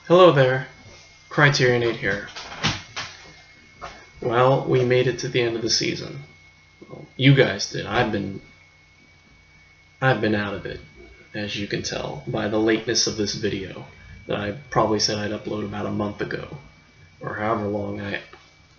Hello there, CriterioNate here. Well, we made it to the end of the season. Well, you guys did. I've been out of it, as you can tell by the lateness of this video that I probably said I'd upload about a month ago, or however long I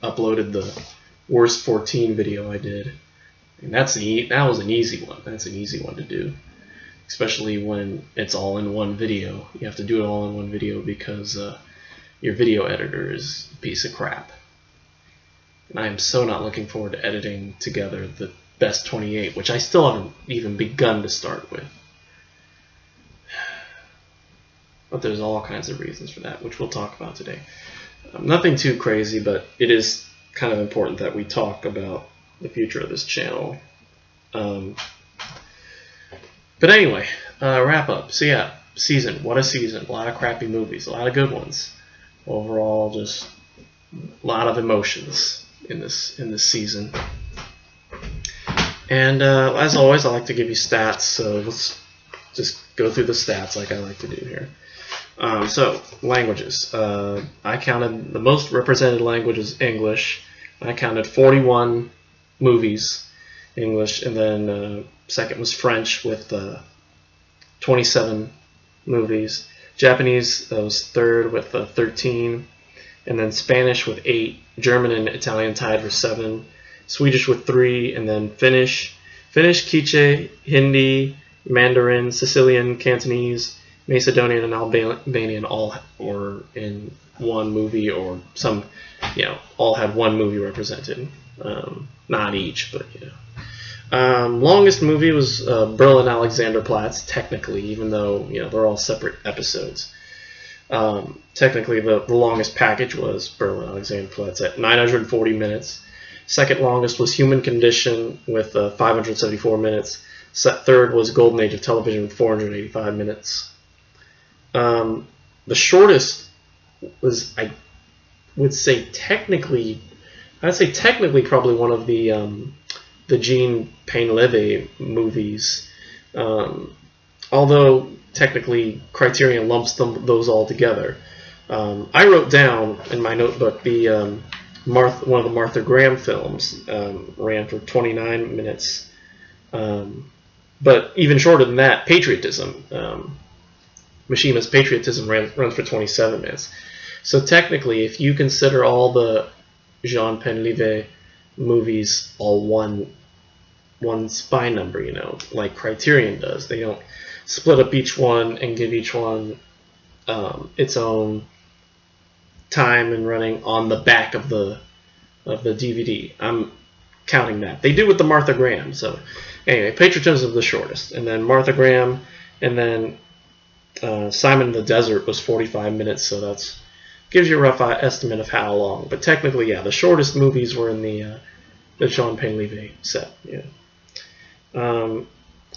uploaded the worst 14 video I did. And that was an easy one. That's an easy one to do, especially when it's all in one video. You have to do it all in one video because your video editor is a piece of crap. And I am so not looking forward to editing together the best 28, which I still haven't even begun to start with. But there's all kinds of reasons for that, which we'll talk about today. Nothing too crazy, but it is kind of important that we talk about the future of this channel. But anyway, wrap up. So yeah, season. What a season. A lot of crappy movies. A lot of good ones. Overall, just a lot of emotions in this season. And as always, I like to give you stats. So let's just go through the stats like I like to do here. So languages. I counted the most represented language is English. I counted 41 movies English, and then second was French with 27 movies. Japanese was third with 13, and then Spanish with 8. German and Italian tied for 7. Swedish with 3, and then Finnish, Quiche, Hindi, Mandarin, Sicilian, Cantonese, Macedonian, and Albanian all were in one movie, or some, all had one movie represented. Not each, but longest movie was Berlin Alexanderplatz, technically, even though they're all separate episodes. Technically, the longest package was Berlin Alexanderplatz at 940 minutes. Second longest was Human Condition with 574 minutes. Third was Golden Age of Television with 485 minutes. The shortest was, I'd say technically probably one of the Jean Painleve movies. Although technically Criterion lumps those all together. I wrote down in my notebook the one of the Martha Graham films ran for 29 minutes, but even shorter than that, Patriotism. Mishima's Patriotism runs for 27 minutes. So technically, if you consider all the Jean Painleve movies all one spine number, like Criterion does, they don't split up each one and give each one its own time and running on the back of the DVD. I'm counting that. They do with the Martha Graham. So anyway, Patriotism is the shortest, and then Martha Graham, and then Simon in the Desert was 45 minutes. So that gives you a rough estimate of how long. But technically, yeah, the shortest movies were in the Jean Painleve set. Yeah.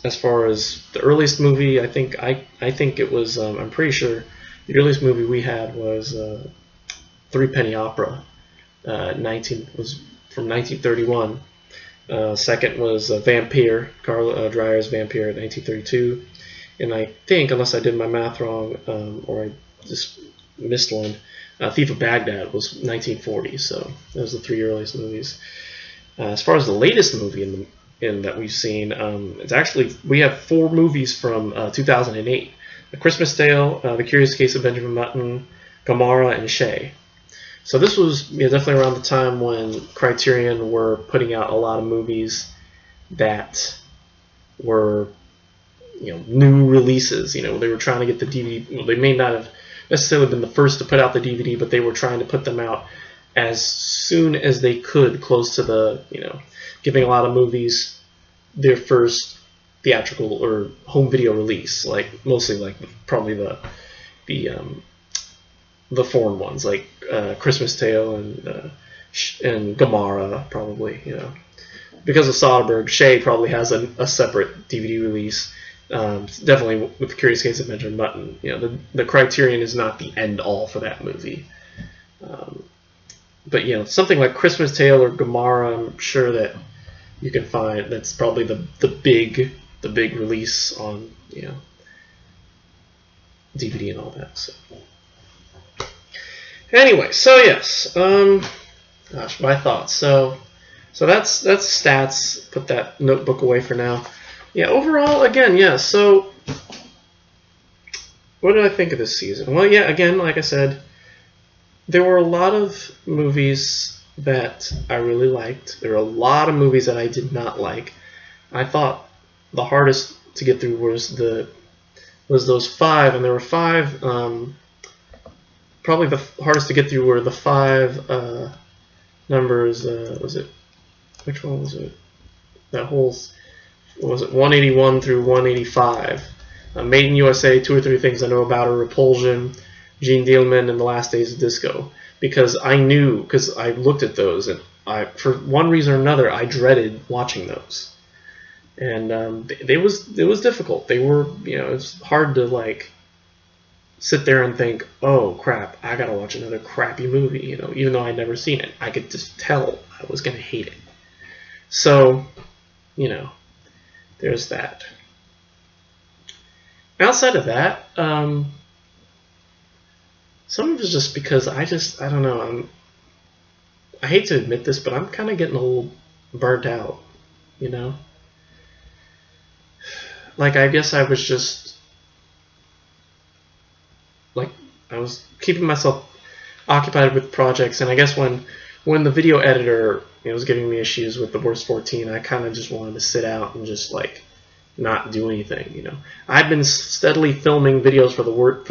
As far as the earliest movie, I think it was. I'm pretty sure the earliest movie we had was Three Penny Opera. Was from 1931. Second was Vampire, Carl Dreyer's Vampire, 1932. And I think, unless I did my math wrong, or I just missed one, Thief of Baghdad was 1940. So those are the 3 earliest movies. As far as the latest movie that we've seen, it's actually, we have 4 movies from 2008: A Christmas Tale, The Curious Case of Benjamin Button, Gomorrah, and Shay. So this was definitely around the time when Criterion were putting out a lot of movies that were new releases. They were trying to get the DVD. They may not have necessarily been the first to put out the DVD, but they were trying to put them out as soon as they could, close to the giving a lot of movies their first theatrical or home video release, mostly probably the foreign ones, like Christmas Tale and Gomorrah, probably. Because of Soderbergh, Shay probably has a separate DVD release. Definitely with The Curious Case of Benjamin Button. The Criterion is not the end all for that movie. But something like Christmas Tale or Gomorrah, I'm sure that you can find. That's probably the big release on DVD and all that. So Anyway, so yes, gosh, my thoughts. So that's stats. Put that notebook away for now. Yeah, overall, again, yeah. So what did I think of this season? Well, yeah, again, like I said, there were a lot of movies that I really liked. There were a lot of movies that I did not like. I thought the hardest to get through was those 5, and there were 5. Probably the hardest to get through were the 5 numbers. Was it? Which one was it? That whole, was it 181 through 185? Made in USA, 2 or 3 Things I Know About Her, Repulsion, Gene Dealman, and The Last Days of Disco. Because I knew, because I looked at those, and for one reason or another, I dreaded watching those. And it was difficult. They were, it was hard to like sit there and think, oh crap, I gotta watch another crappy movie. Even though I'd never seen it, I could just tell I was gonna hate it. So, there's that. Outside of that, some of it's just because I don't know. I hate to admit this, but I'm kind of getting a little burnt out. Like, I guess I was just like, I was keeping myself occupied with projects, and I guess when the video editor was giving me issues with the worst 14, I kind of just wanted to sit out and just like not do anything. I've been steadily filming videos for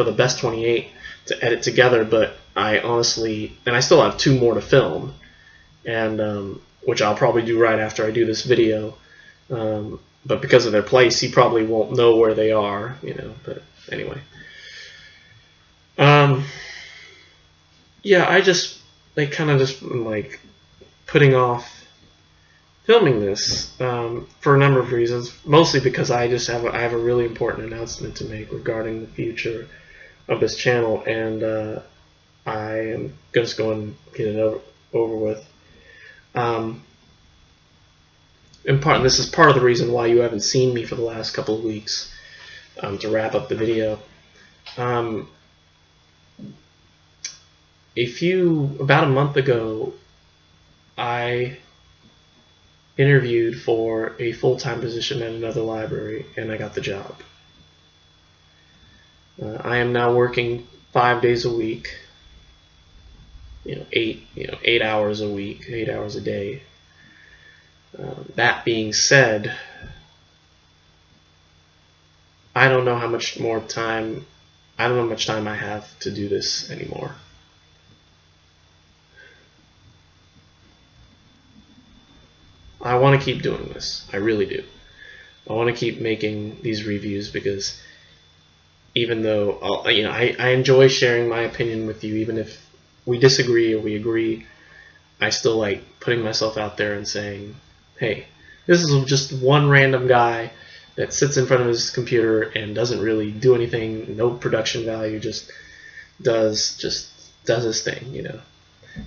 the best 28 to edit together, but I honestly, and I still have 2 more to film, and which I'll probably do right after I do this video. But because of their place, you probably won't know where they are, But anyway, yeah, they kind of just like putting off filming this for a number of reasons. Mostly because I have a really important announcement to make regarding the future of this channel, and I am just going to get it over with. And this is part of the reason why you haven't seen me for the last couple of weeks, to wrap up the video. About a month ago, I interviewed for a full-time position at another library, and I got the job. I am now working 5 days a week, 8 hours a week, 8 hours a day. That being said, I don't know how much time I have to do this anymore. I want to keep doing this. I really do. I want to keep making these reviews because even though I enjoy sharing my opinion with you, even if we disagree or we agree, I still like putting myself out there and saying, hey, this is just one random guy that sits in front of his computer and doesn't really do anything, no production value, just does his thing,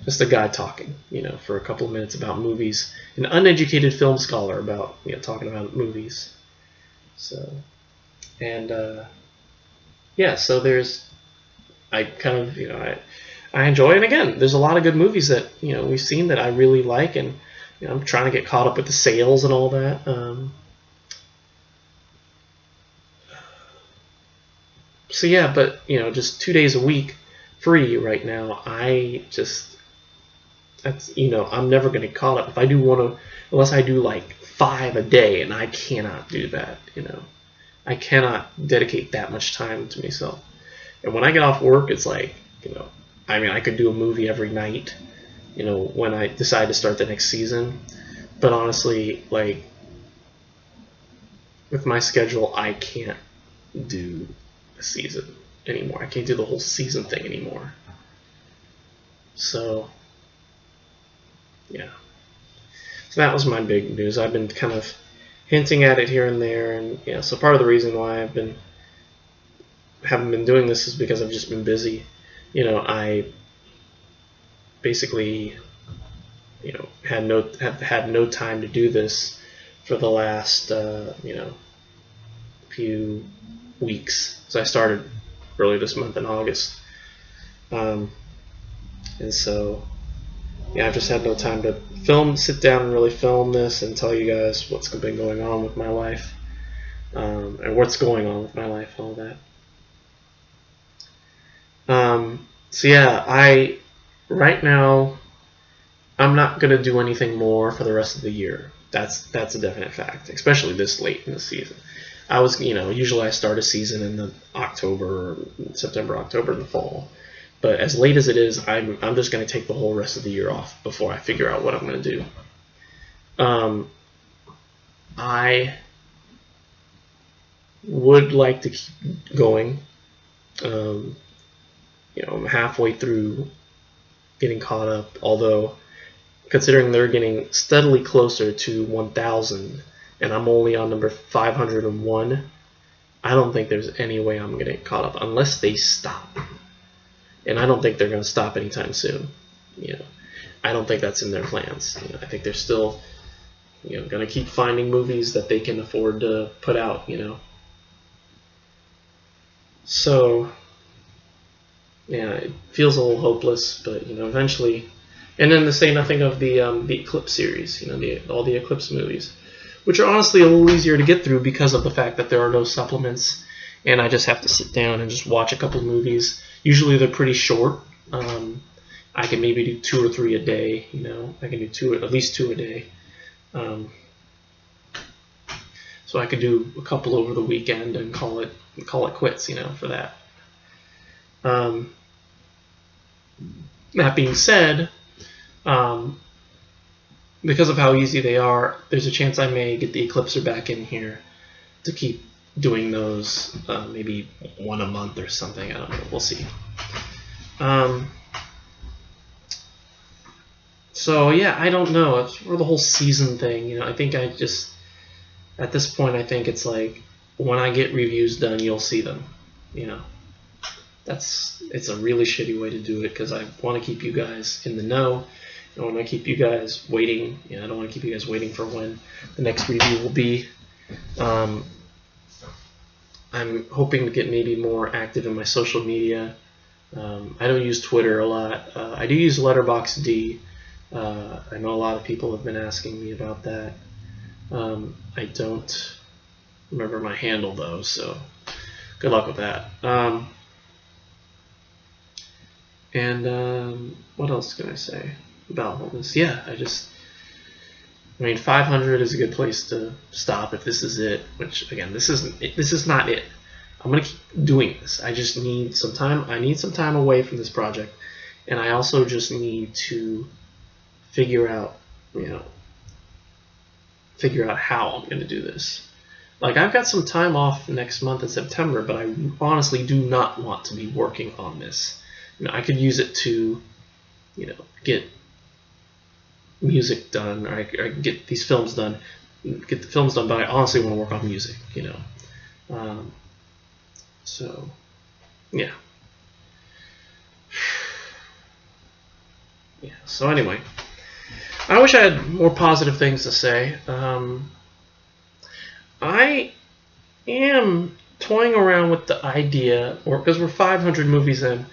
Just a guy talking, for a couple of minutes about movies. An uneducated film scholar about, talking about movies. So, and yeah, so I kind of, I enjoy, and again, there's a lot of good movies that, we've seen that I really like, and I'm trying to get caught up with the sales and all that. So yeah, but just 2 days a week free right now. I'm never going to get caught up if I do unless I do like 5 a day, and I cannot do that. I cannot dedicate that much time to myself. And when I get off work, it's like, I could do a movie every night, when I decide to start the next season. But honestly, like, with my schedule, I can't do a season anymore. I can't do the whole season thing anymore. So, yeah. So that was my big news. I've been kind of hinting at it here and there, and so part of the reason why I haven't been doing this is because I've just been busy. I basically had no time to do this for the last few weeks. So I started early this month in August. And so, yeah, I've just had no time to sit down and really film this and tell you guys what's been going on with my life, and what's going on with my life, all that. So yeah, right now, I'm not gonna do anything more for the rest of the year. That's a definite fact, especially this late in the season. I was, usually I start a season in the September, October, in the fall. But as late as it is, I'm just going to take the whole rest of the year off before I figure out what I'm going to do. I would like to keep going. I'm halfway through getting caught up, although considering they're getting steadily closer to 1,000, and I'm only on number 501, I don't think there's any way I'm going to get caught up unless they stop. And I don't think they're going to stop anytime soon. I don't think that's in their plans. I think they're still, going to keep finding movies that they can afford to put out. So, yeah, it feels a little hopeless, but eventually. And then to say nothing of the Eclipse series, all the Eclipse movies, which are honestly a little easier to get through because of the fact that there are no supplements, and I just have to sit down and just watch a couple of movies. Usually they're pretty short. I can maybe do 2 or 3 a day. I can do at least two a day. So I could do a couple over the weekend and call it quits. For that. That being said, because of how easy they are, there's a chance I may get the Eclipser back in here to keep doing those, maybe one a month or something. I don't know. We'll see. So yeah, I don't know. It's for the whole season thing. I think at this point, I think it's like when I get reviews done, you'll see them. It's a really shitty way to do it because I want to keep you guys in the know. I don't want to keep you guys waiting. I don't want to keep you guys waiting for when the next review will be. I'm hoping to get maybe more active in my social media. I don't use Twitter a lot. I do use Letterboxd. I know a lot of people have been asking me about that. I don't remember my handle though, so good luck with that. And what else can I say about all this? Yeah, 500 is a good place to stop if this is it. Which again, this is not it. I'm gonna keep doing this. I just need some time. I need some time away from this project, and I also just need to figure out how I'm gonna do this. Like, I've got some time off next month in September, but I honestly do not want to be working on this. I could use it to, get music done, or get these films done, but I honestly want to work on music, So, yeah. Yeah, so anyway, I wish I had more positive things to say. I am toying around with the idea, because we're 500 movies in,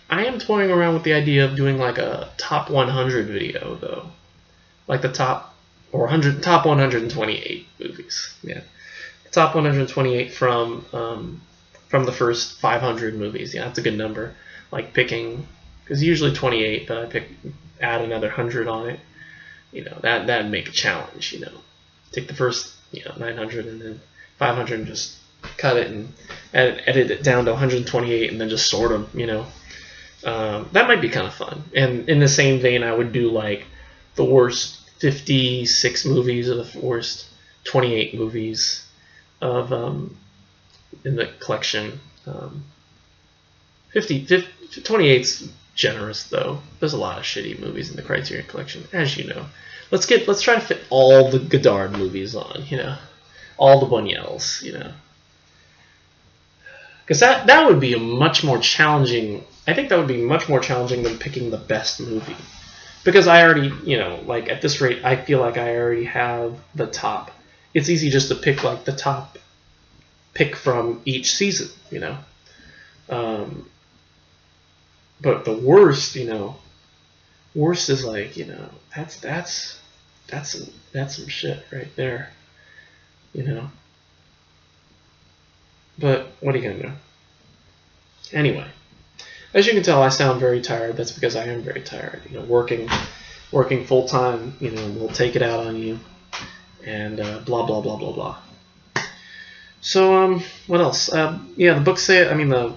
I am toying around with the idea of doing like a top 100 video, though. Like the top 128 movies. Yeah, top 128 from the first 500 movies. Yeah, that's a good number. Like picking, because usually 28, but add another 100 on it. That'd make a challenge. Take the first 900 and then 500 and just cut it and edit it down to 128 and then just sort them. That might be kind of fun. And in the same vein, I would do like the worst 56 movies or the worst 28 movies of in the collection. 28's generous though. There's a lot of shitty movies in the Criterion collection, as you know. Let's try to fit all the Godard movies on, all the Buñuels, because that would be a much more challenging. I think that would be much more challenging than picking the best movie, because I already, like at this rate, I feel like I already have the top. It's easy just to pick like the top pick from each season, But the worst, Worst is like, you know, that's some shit right there, you know. But what are you gonna do? Anyway, as you can tell, I sound very tired. That's because I am very tired. You know, working full time, you know, will take it out on you, and blah blah blah blah blah. So what else? Yeah, the book sale. I mean the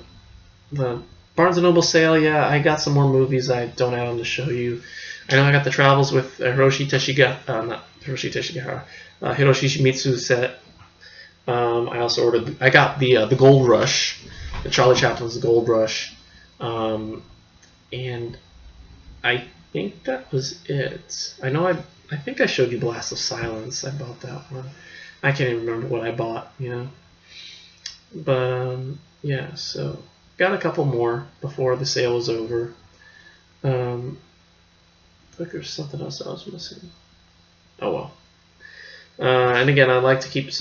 Barnes and Noble sale. Yeah, I got some more movies I don't have them to show you. I know I got the Travels with Hiroshi Teshigahara, Hiroshi Shimizu set. I also ordered. I got the Gold Rush, the Charlie Chaplin's Gold Rush, and I think that was it. I know I think I showed you Blast of Silence. I bought that one. I can't even remember what I bought, you know. But yeah, so got a couple more before the sale was over. I think there's something else I was missing. Oh well. And again, I'd like to keep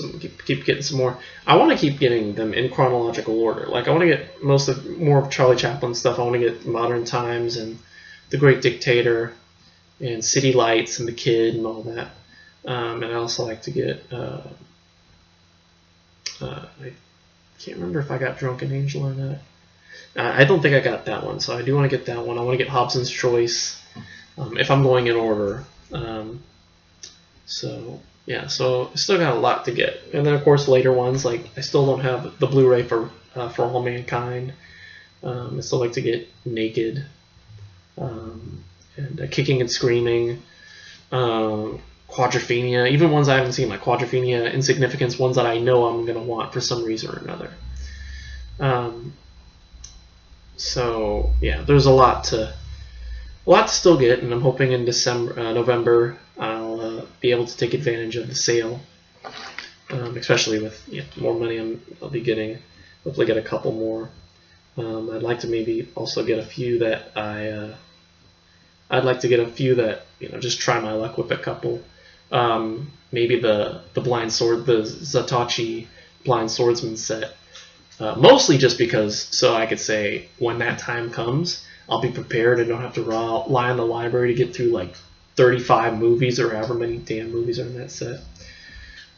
getting some more. I want to keep getting them in chronological order. Like I want to get more of Charlie Chaplin stuff. I want to get Modern Times and The Great Dictator and City Lights and The Kid and all that. And I also like to get. I can't remember if I got Drunken Angel or not. I don't think I got that one, so I do want to get that one. I want to get Hobson's Choice if I'm going in order. So yeah, so I still got a lot to get, and then of course later ones like I still don't have the Blu-ray for All Mankind. I still like to get Naked and Kicking and Screaming, Quadrophenia, even ones I haven't seen like Quadrophenia, Insignificance, ones that I know I'm gonna want for some reason or another. So yeah, there's a lot to still get, and I'm hoping in November I'll be able to take advantage of the sale, especially with more money I'll be getting. Hopefully get a couple more. I'd like to maybe also get a few that I'd like to get a few that just try my luck with a couple. Maybe the Blind Sword, the Zatoichi Blind Swordsman set. Mostly just because so I could say when that time comes, I'll be prepared and don't have to rely on the library to get through like 35 movies or however many damn movies are in that set.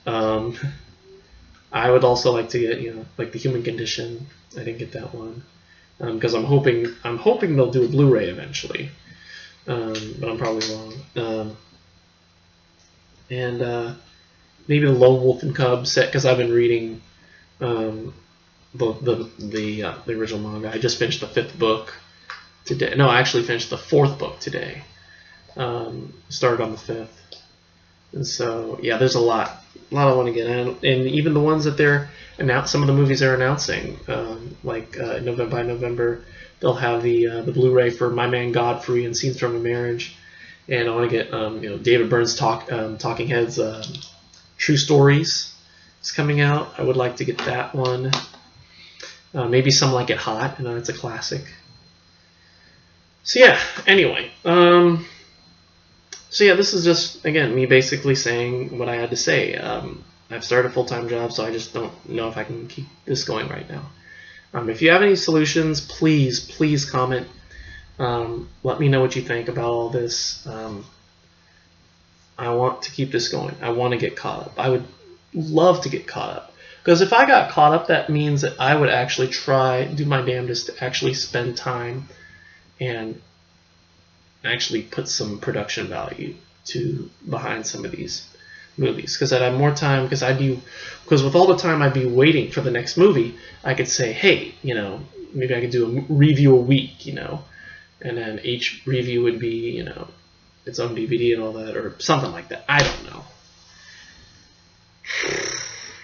I would also like to get like The Human Condition. I didn't get that one because I'm hoping they'll do a Blu-ray eventually, but I'm probably wrong. And maybe the Lone Wolf and Cub set because I've been reading the original manga. I just finished the 5th book today. No, I actually finished the 4th book today. Started on the 5th, and so yeah, there's a lot I want to get in, and even the ones that they're some of the movies they're announcing, like by November they'll have the Blu-ray for My Man Godfrey and Scenes from a Marriage, and I want to get David Byrne's Talking Heads True Stories is coming out. I would like to get that one. Maybe Some Like It Hot, and it's a classic. So yeah, anyway, so yeah, this is just, again, me basically saying what I had to say. I've started a full-time job, so I just don't know if I can keep this going right now. If you have any solutions, please comment. Let me know what you think about all this. I want to keep this going. I want to get caught up. I would love to get caught up. Because if I got caught up, that means that I would actually do my damnedest to actually spend time and actually put some production value behind some of these movies. Because I'd have more time, because with all the time I'd be waiting for the next movie, I could say, hey, maybe I could do a review a week, and then each review would be, its own DVD and all that, or something like that. I don't know.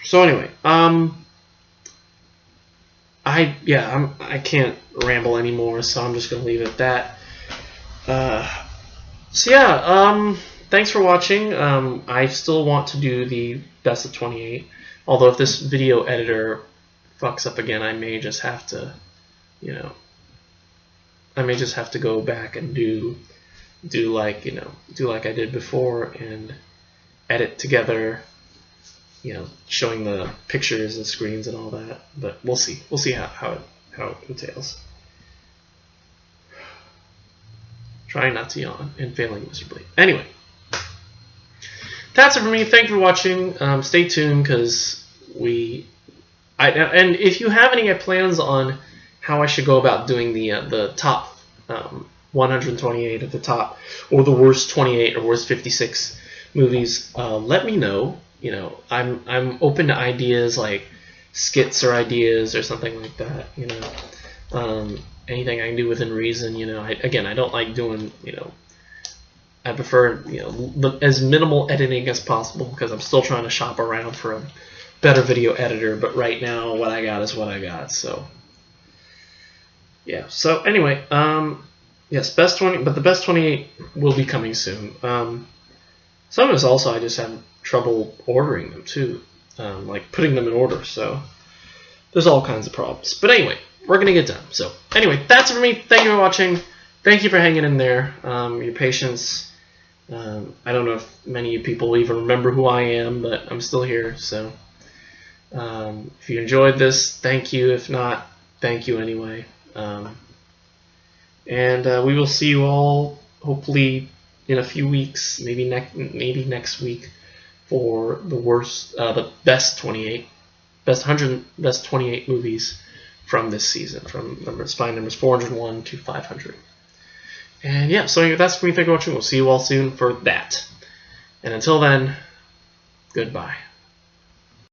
So anyway, I can't ramble anymore, so I'm just gonna leave it at that. So yeah, thanks for watching. I still want to do the best of 28. Although if this video editor fucks up again, I may just have to, go back and do like I did before and edit together. Showing the pictures and screens and all that, but we'll see. We'll see how it entails. Trying not to yawn and failing miserably. Anyway, that's it for me. Thank you for watching. Stay tuned because and if you have any plans on how I should go about doing the top 128 of the top, or the worst 28 or worst 56 movies, let me know. You know, I'm open to ideas like skits or ideas or something like that. You know, anything I can do within reason. You know, I don't like doing, you know, I prefer, you know, as minimal editing as possible because I'm still trying to shop around for a better video editor. But right now, what I got is what I got. So yeah. So anyway, yes, best 20, but the best 28 will be coming soon. Some of us also I just have trouble ordering them too, like putting them in order. So there's all kinds of problems. But anyway, we're gonna get done. So anyway, that's it for me. Thank you for watching. Thank you for hanging in there. Your patience. I don't know if many of you people even remember who I am, but I'm still here. So if you enjoyed this, thank you. If not, thank you anyway. And we will see you all hopefully in a few weeks, maybe next week, for the best 28 movies from this season, from numbers 401 to 500. And yeah, so that's for me. Thank you for watching. We'll see you all soon for that. And until then, goodbye.